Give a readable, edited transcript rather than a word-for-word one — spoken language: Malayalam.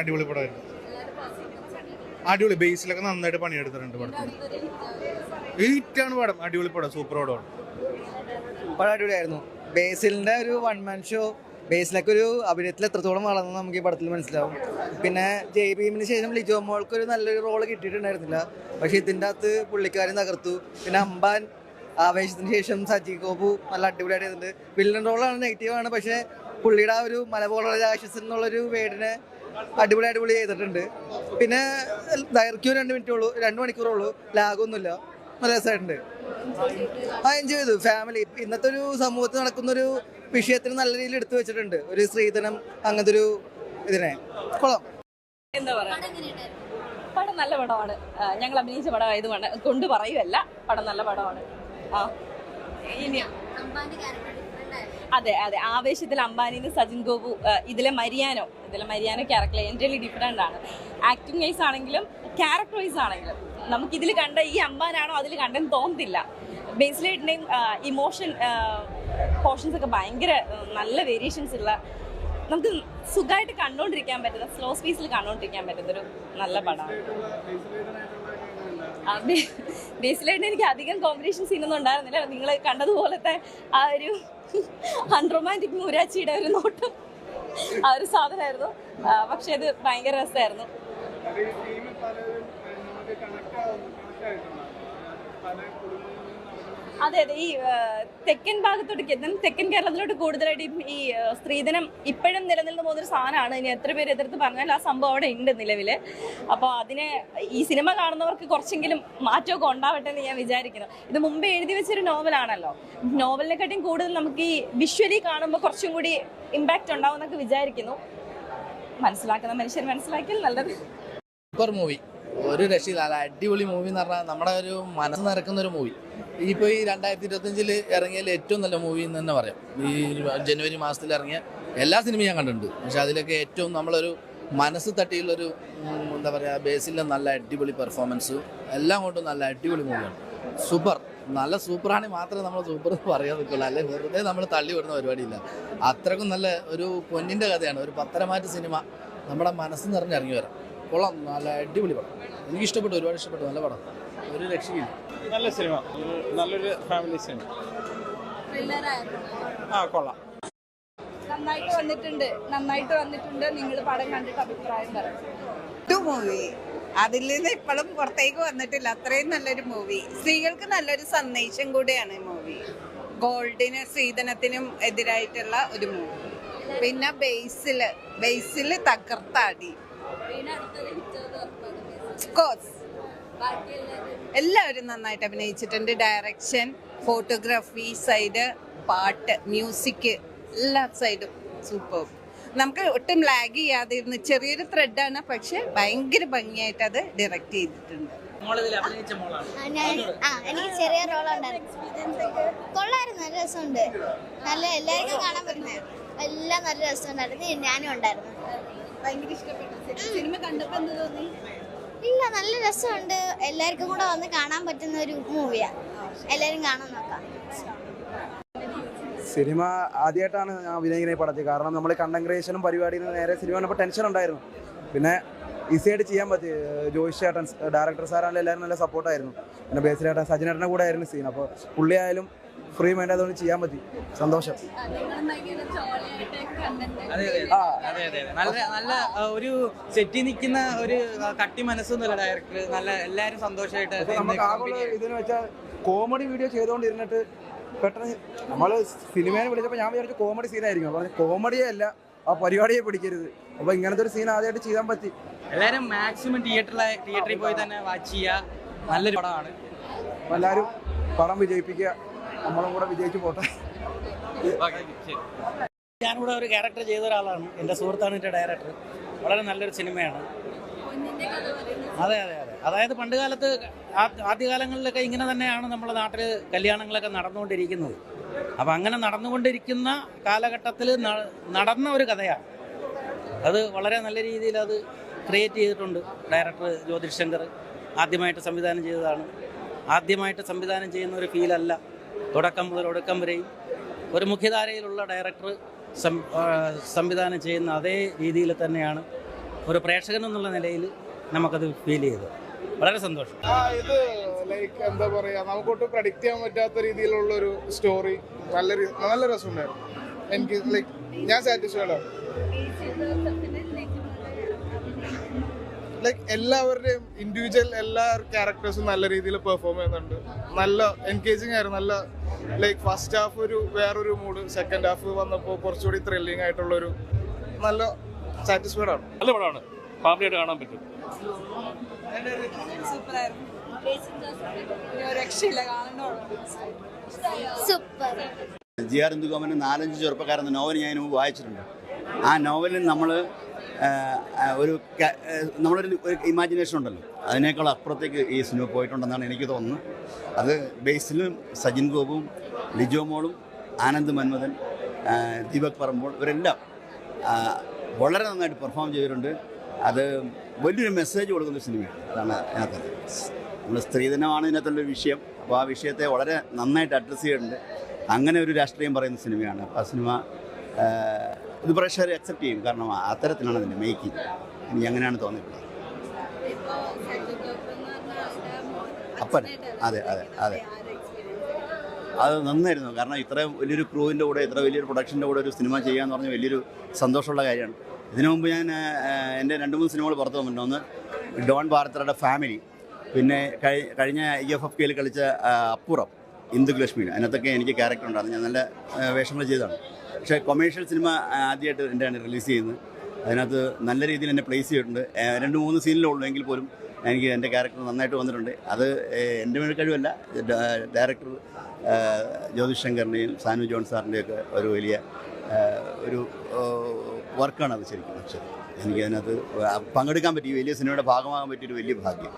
അടിപൊളി പടമായിരുന്നു. അടിപൊളി ബേസിലൊക്കെ നന്നായിട്ട് പണിയെടുത്തിട്ടുണ്ട് പടത്തിൽ. ഹിറ്റാണ് പടം, അടിപൊളി പടം, സൂപ്പർ പടമാണ്. പടം അടിപൊളിയായിരുന്നു. ബേസിലിന്റെ ഒരു വൺ മാൻ ഷോ, ബേസിലൊക്കെ ഒരു അഭിനയത്തിൽ എത്രത്തോളം വളർന്നു നമുക്ക് ഈ പടത്തിൽ മനസ്സിലാവും. പിന്നെ JBM ശേഷം ലിജോ മോൾക്ക് ഒരു നല്ലൊരു റോള് കിട്ടിയിട്ടുണ്ടായിരുന്നില്ല, പക്ഷെ ഇതിൻ്റെ അകത്ത് പുള്ളിക്കാരൻ തകർത്തു. പിന്നെ അമ്പാൻ, ആവേശത്തിന് ശേഷം സജി ഗോപു നല്ല അടിപൊളിയായിട്ട് ചെയ്തിട്ടുണ്ട്. വില്ലൻ റോളാണ്, നെഗറ്റീവാണ്, പക്ഷെ പുള്ളിയുടെ ആ ഒരു മലപോലുള്ള ആശ്വസം എന്നുള്ളൊരു വേർഡിനെ അടിപൊളി ചെയ്തിട്ടുണ്ട്. പിന്നെ ദൈർഘ്യം 2 മിനിറ്റേ ഉള്ളൂ, 2 മണിക്കൂറുള്ളൂ, ലാഗൊന്നുമില്ല, നല്ല രസമായിട്ടുണ്ട്. എൻജോയ് ചെയ്തു. ഫാമിലി ഇന്നത്തെ ഒരു സമൂഹത്തിൽ നടക്കുന്നൊരു വിഷയത്തിന് നല്ല രീതിയിൽ എടുത്തു വെച്ചിട്ടുണ്ട്. ഒരു സ്ത്രീധനം അങ്ങനത്തെ ഒരു ഇതിനെ കൊള്ളാം. എന്താ പറയാ, പടം നല്ല പടമാണ്. ഞങ്ങൾ അഭിനയിച്ച പടമായതുകൊണ്ട് കൊണ്ട് പറയുമല്ല, പടം നല്ല പടമാണ്. അതെ, ആവേശത്തിൽ അംബാനിന്ന് സജിൻ ഗോപു, ഇതിലെ മരിയാനോ ക്യാരക്ടർ എൻ്റലി ഡിഫറെൻ്റ് ആണ്. ആക്ടിങ് വൈസ് ആണെങ്കിലും ക്യാരക്ടർ വൈസ് ആണെങ്കിലും നമുക്കിതിൽ കണ്ട ഈ അംബാനാണോ അതിൽ കണ്ടെന്ന് തോന്നുന്നില്ല. ബേസിലേറ്റിൻ്റെയും ഇമോഷൻ പോർഷൻസ് ഒക്കെ ഭയങ്കര നല്ല വേരിയേഷൻസ് ഉള്ള, നമുക്ക് സുഖമായിട്ട് കണ്ടുകൊണ്ടിരിക്കാൻ പറ്റുന്ന, സ്ലോ സ്പീസിൽ കണ്ടുകൊണ്ടിരിക്കാൻ പറ്റുന്നൊരു നല്ല പടമാണ്. ബേസിലായിട്ട് എനിക്ക് അധികം കോമ്പറ്റീഷൻ സീനൊന്നും ഉണ്ടായിരുന്നില്ല. നിങ്ങൾ കണ്ടതുപോലത്തെ ആ ഒരു അൺറൊമാൻറ്റിക് മൂരാച്ചിയുടെ ഒരു നോട്ടം, ആ ഒരു സാധനമായിരുന്നു. പക്ഷെ അത് ഭയങ്കര രസമായിരുന്നു. അതെ, ഈ തെക്കൻ ഭാഗത്തോട്ട്, തെക്കൻ കേരളത്തിലോട്ട് കൂടുതലായിട്ട് ഈ സ്ത്രീധനം ഇപ്പോഴും നിലനിന്ന് പോകുന്നൊരു സാധനമാണ്. ഇനി എത്ര പേര് എതിർത്ത് പറഞ്ഞാൽ ആ സംഭവം അവിടെ ഉണ്ട് നിലവിൽ. അപ്പോൾ അതിനെ ഈ സിനിമ കാണുന്നവർക്ക് കുറച്ചെങ്കിലും മാറ്റമൊക്കെ ഉണ്ടാവട്ടെ എന്ന് ഞാൻ വിചാരിക്കുന്നു. ഇത് മുമ്പേ എഴുതി വെച്ചൊരു നോവലാണല്ലോ. നോവലിനെക്കാട്ടിയും കൂടുതൽ നമുക്ക് ഈ വിഷ്വലി കാണുമ്പോൾ കുറച്ചും കൂടി ഇമ്പാക്റ്റ് ഉണ്ടാവും എന്നൊക്കെ വിചാരിക്കുന്നു. മനസ്സിലാക്കുന്ന മനുഷ്യർ മനസ്സിലാക്കിയാൽ നല്ലത്. സൂപ്പർ മൂവി, ഒരു രക്ഷയില്ല. അടിപൊളി മൂവി എന്ന് പറഞ്ഞാൽ നമ്മുടെ ഒരു മനസ്സ് നിറക്കുന്ന ഒരു മൂവി. ഇപ്പോൾ ഈ 2025 ഇറങ്ങിയതിൽ ഏറ്റവും നല്ല മൂവി എന്ന് തന്നെ പറയാം. ഈ ജനുവരി മാസത്തിൽ ഇറങ്ങിയ എല്ലാ സിനിമയും ഞാൻ കണ്ടിട്ടുണ്ട്, പക്ഷെ അതിലൊക്കെ ഏറ്റവും നമ്മളൊരു മനസ്സ് തട്ടിയുള്ളൊരു എന്താ പറയുക, ബേസിലെ നല്ല അടിപൊളി പെർഫോമൻസ് എല്ലാം കൊണ്ടും നല്ല അടിപൊളി മൂവിയാണ്. നല്ല സൂപ്പറാണെങ്കിൽ മാത്രമേ നമ്മൾ സൂപ്പർ എന്ന് പറയാൻ നിൽക്കുള്ളൂ, അല്ലെ വെറുതെ നമ്മൾ തള്ളി വിടുന്ന പരിപാടിയില്ല. അത്രക്കും നല്ല ഒരു പൊന്നിൻ്റെ കഥയാണ്, ഒരു പത്തരമാറ്റ് സിനിമ നമ്മുടെ മനസ്സ് നിറഞ്ഞിറങ്ങി വരാം. കൊള്ളാം, നല്ല അടിപൊളി പടം. എനിക്കിഷ്ടപ്പെട്ടു, ഒരുപാട് ഇഷ്ടപ്പെട്ടു. നല്ല പടം, ഒരു രക്ഷയില്ല. നല്ല സിനിമ, നല്ലൊരു ഫാമിലി സിനിമ. കൊള്ളാം. നന്നായിട്ട് വന്നിട്ടുണ്ട്. നിങ്ങൾ പടം കണ്ടിട്ട് അഭിപ്രായം പറയും. മൂവി അതിൽ നിന്ന് ഇപ്പോഴും പുറത്തേക്ക് വന്നിട്ടില്ല, അത്രയും നല്ലൊരു മൂവി. സ്ത്രീകൾക്ക് നല്ലൊരു സന്ദേശം കൂടിയാണ് ഈ മൂവി. ഗോൾഡിന് സ്ത്രീധനത്തിനും എതിരായിട്ടുള്ള ഒരു മൂവി. പിന്നെ ബേസിൽ തകർത്താടി. എല്ലാവരും നന്നായിട്ട് അഭിനയിച്ചിട്ടുണ്ട്. ഡയറക്ഷൻ, ഫോട്ടോഗ്രാഫി സൈഡ്, പാട്ട്, മ്യൂസിക്, എല്ലാ സൈഡും സൂപ്പർ. നമുക്ക് ഒട്ടും ലാഗ് ചെയ്യാതിരുന്ന്, ചെറിയൊരു ത്രെഡാണ്, പക്ഷെ ഭയങ്കര ഭംഗിയായിട്ട് അത് ഡയറക്റ്റ് ചെയ്തിട്ടുണ്ട്. എനിക്ക് ചെറിയ റോളുണ്ടായിരുന്നു. കൊള്ളായിരുന്നു, നല്ല രസമുണ്ട്. നല്ല എല്ലാവർക്കും കാണാൻ പറ്റുന്നത് എല്ലാം നല്ല രസമുണ്ടായിരുന്നു. ഞാനും ഉണ്ടായിരുന്നു. ഭയങ്കര ഇഷ്ടപ്പെട്ടു. സിനിമ കണ്ടപ്പോ എന്ത് തോന്നി? ഇല്ല, നല്ല രസമുണ്ട്. എല്ലാവർക്കും കൂടെ വന്ന് കാണാൻ പറ്റുന്ന ഒരു മൂവിയാണ്. എല്ലാവരും കാണാൻ നോക്കാം. സിനിമ ആദ്യമായിട്ടാണ് ഞാൻ അഭിനയിക്കുന്ന ഈ പടത്തിൽ. കാരണം നമ്മൾ കണ്ടന്റ് ക്രിയേഷനും പരിപാടിയിൽ നിന്ന് നേരെ സിനിമ കണ്ടപ്പോൾ ടെൻഷൻ ഉണ്ടായിരുന്നു. പിന്നെ ഈസിയായിട്ട് ചെയ്യാൻ പറ്റി. ജോയിസ് ചേട്ടൻ, ഡയറക്ടർ സാറാണെങ്കിലും എല്ലാവരും നല്ല സപ്പോർട്ടായിരുന്നു. പിന്നെ ബേസിലേട്ടൻ, സജിനേട്ടൻ്റെ കൂടെ ആയിരുന്നു സീൻ. അപ്പോൾ പുള്ളിയായാലും ഫ്രീ മൈൻഡ് ആയതുകൊണ്ട് ചെയ്യാൻ പറ്റി. സന്തോഷം. നല്ല ഒരു സെറ്റി നിൽക്കുന്ന ഒരു കട്ടി മനസ്സൊന്നുമല്ല ഡയറക്ടർ. നല്ല എല്ലാവരും സന്തോഷമായിട്ട്. നമുക്ക് ആകെ ഇതെന്ന് വെച്ചാൽ കോമഡി വീഡിയോ ചെയ്തുകൊണ്ടിരുന്നിട്ട് പെട്ടെന്ന് നമ്മൾ സിനിമയെ വിളിച്ചപ്പോൾ ഞാൻ വിചാരിച്ചു കോമഡി സീനായിരിക്കും. പറഞ്ഞ കോമഡിയേ അല്ല, ആ പരിപാടിയെ പിടിക്കരുത്. അപ്പോൾ ഇങ്ങനത്തെ ഒരു സീൻ ആദ്യമായിട്ട് ചെയ്യാൻ പറ്റി. എല്ലാവരും മാക്സിമം തിയേറ്ററിൽ പോയി തന്നെ വാച്ച് ചെയ്യുക. നല്ലൊരു പടമാണ്. അപ്പോൾ എല്ലാവരും പടം വിജയിപ്പിക്കുക, നമ്മളും കൂടെ വിജയിച്ചു പോട്ടെ. ഞാനിവിടെ ഒരു ക്യാരക്ടർ ചെയ്ത ഒരാളാണ്. എൻ്റെ സുഹൃത്താണ് എൻ്റെ ഡയറക്ടർ. വളരെ നല്ലൊരു സിനിമയാണ്. അതെ. അതായത് പണ്ട് കാലത്ത് ആദ്യകാലങ്ങളിലൊക്കെ ഇങ്ങനെ തന്നെയാണ് നമ്മുടെ നാട്ടിൽ കല്യാണങ്ങളൊക്കെ നടന്നുകൊണ്ടിരിക്കുന്നത്. അപ്പം അങ്ങനെ നടന്നുകൊണ്ടിരിക്കുന്ന കാലഘട്ടത്തിൽ നടന്ന ഒരു കഥയാണ് അത്. വളരെ നല്ല രീതിയിൽ അത് ക്രിയേറ്റ് ചെയ്തിട്ടുണ്ട് ഡയറക്ടർ ജ്യോതിഷ് ശങ്കർ. ആദ്യമായിട്ട് സംവിധാനം ചെയ്തതാണ്. ആദ്യമായിട്ട് സംവിധാനം ചെയ്യുന്ന ഒരു ഫീലല്ല. തുടക്കം മുതൽ ഒടുക്കം വരെയും ഒരു മുഖ്യധാരയിലുള്ള ഡയറക്ടർ സംവിധാനം ചെയ്യുന്ന അതേ രീതിയിൽ തന്നെയാണ് ഒരു പ്രേക്ഷകൻ എന്നുള്ള നിലയിൽ നമുക്കത് ഫീൽ ചെയ്തു. വളരെ സന്തോഷം. ഇത് ലൈക്ക് എന്താ പറയാ, നമുക്കൊട്ടും പ്രഡിക്റ്റ് ചെയ്യാൻ പറ്റാത്ത രീതിയിലുള്ള ഒരു സ്റ്റോറി. നല്ല രസമുണ്ടായിരുന്നു. എനിക്ക് ലൈക്ക് ഞാൻ സാറ്റിസ്ഫൈഡ് ആണ്. ലൈക്ക് എല്ലാവരുടെയും ഇൻഡിവിജ്വൽ എല്ലാ ക്യാരക്ടേഴ്സും നല്ല രീതിയിൽ പെർഫോം ചെയ്യുന്നുണ്ട്. നല്ല എൻഗേജിങ് ആയിരുന്നു. നല്ല ലൈക്ക് ഫസ്റ്റ് ഹാഫ് ഒരു വേറൊരു മൂഡ്, സെക്കൻഡ് ഹാഫ് വന്നപ്പോൾ കുറച്ചുകൂടി ത്രില്ലിംഗ് ആയിട്ടുള്ളൊരു നല്ല സാറ്റിസ്ഫൈഡ് ആണ്. നല്ല പടമാണ്, ഫാമിലിയായിട്ട് കാണാൻ പറ്റും. സൂപ്പർ. ജി.ആർ. ഇന്ദുഗോപൻ്റെ 4-5 ചെറുപ്പക്കാരെന്ന നോവൽ ഞാൻ മുമ്പ് വായിച്ചിട്ടുണ്ട്. ആ നോവലിൽ നമ്മളൊരു ഇമാജിനേഷൻ ഉണ്ടല്ലോ, അതിനേക്കാൾ അപ്പുറത്തേക്ക് ഈ സിനിമ പോയിട്ടുണ്ടെന്നാണ് എനിക്ക് തോന്നുന്നത്. അത് ബേസിലും സജിൻ ഗോപും ലിജോ മോളും ആനന്ദ് മന്മഥൻ ദീപക് പറമ്പോൾ ഇവരെല്ലാം വളരെ നന്നായിട്ട് പെർഫോം ചെയ്തിട്ടുണ്ട്. അത് വലിയൊരു മെസ്സേജ് കൊടുക്കുന്ന സിനിമയാണ്. അതാണ് അതിനകത്ത് നമ്മൾ സ്ത്രീധനമാണ് ഇതിനകത്തുള്ളൊരു വിഷയം. അപ്പോൾ ആ വിഷയത്തെ വളരെ നന്നായിട്ട് അഡ്രസ്സ് ചെയ്തിട്ടുണ്ട്. അങ്ങനെ ഒരു രാഷ്ട്രീയം പറയുന്ന സിനിമയാണ്. അപ്പോൾ ആ സിനിമ ഇത് പ്രേക്ഷകരെ അക്സെപ്റ്റ് ചെയ്യും. കാരണം അത്തരത്തിലാണ് അതിൻ്റെ മേക്കിംഗ്. എനിക്ക് അങ്ങനെയാണ് തോന്നിയിട്ടുള്ളത്. അപ്പൻ അതെ അതെ അതെ അത് നന്നായിരുന്നു. കാരണം ഇത്രയും വലിയൊരു ക്രൂവിൻ്റെ കൂടെ ഇത്ര വലിയൊരു പ്രൊഡക്ഷൻ്റെ കൂടെ ഒരു സിനിമ ചെയ്യാന്ന് പറഞ്ഞാൽ വലിയൊരു സന്തോഷമുള്ള കാര്യമാണ്. ഇതിനു മുമ്പ് ഞാൻ എൻ്റെ 2-3 സിനിമകൾ പുറത്തു വന്നിട്ടുണ്ട്. ഒന്ന് ഡോൺ ഭാരത്രയുടെ ഫാമിലി, പിന്നെ കഴിഞ്ഞ IFFKയിൽ കളിച്ച അപ്പുറം ഇന്ദുലക്ഷ്മിയിൽ, അതിനകത്തൊക്കെ എനിക്ക് ക്യാരക്ടർ ഉണ്ടായിരുന്നു. ഞാൻ നല്ല വേഷങ്ങൾ ചെയ്തതാണ്. പക്ഷേ കൊമേഴ്ഷ്യൽ സിനിമ ആദ്യമായിട്ട് എൻ്റെയാണ് റിലീസ് ചെയ്യുന്നത്. അതിനകത്ത് നല്ല രീതിയിൽ എന്നെ പ്ലേസ് ചെയ്തിട്ടുണ്ട്. 2-3 സീനിലേ ഉള്ളൂ എങ്കിൽ പോലും എനിക്ക് എൻ്റെ ക്യാരക്ടർ നന്നായിട്ട് വന്നിട്ടുണ്ട്. അത് എൻ്റെ മേൽ കഴിവല്ല, ഡയറക്ടർ ജ്യോതിഷ് ശങ്കറിൻ്റെയും സാനു ജോൺ സാറിൻ്റെയൊക്കെ ഒരു വലിയ ഒരു വർക്കാണ് അത് ശരിക്കും. പക്ഷേ എനിക്കതിനകത്ത് പങ്കെടുക്കാൻ പറ്റി, വലിയ സിനിമയുടെ ഭാഗമാകാൻ പറ്റിയൊരു വലിയ ഭാഗ്യം.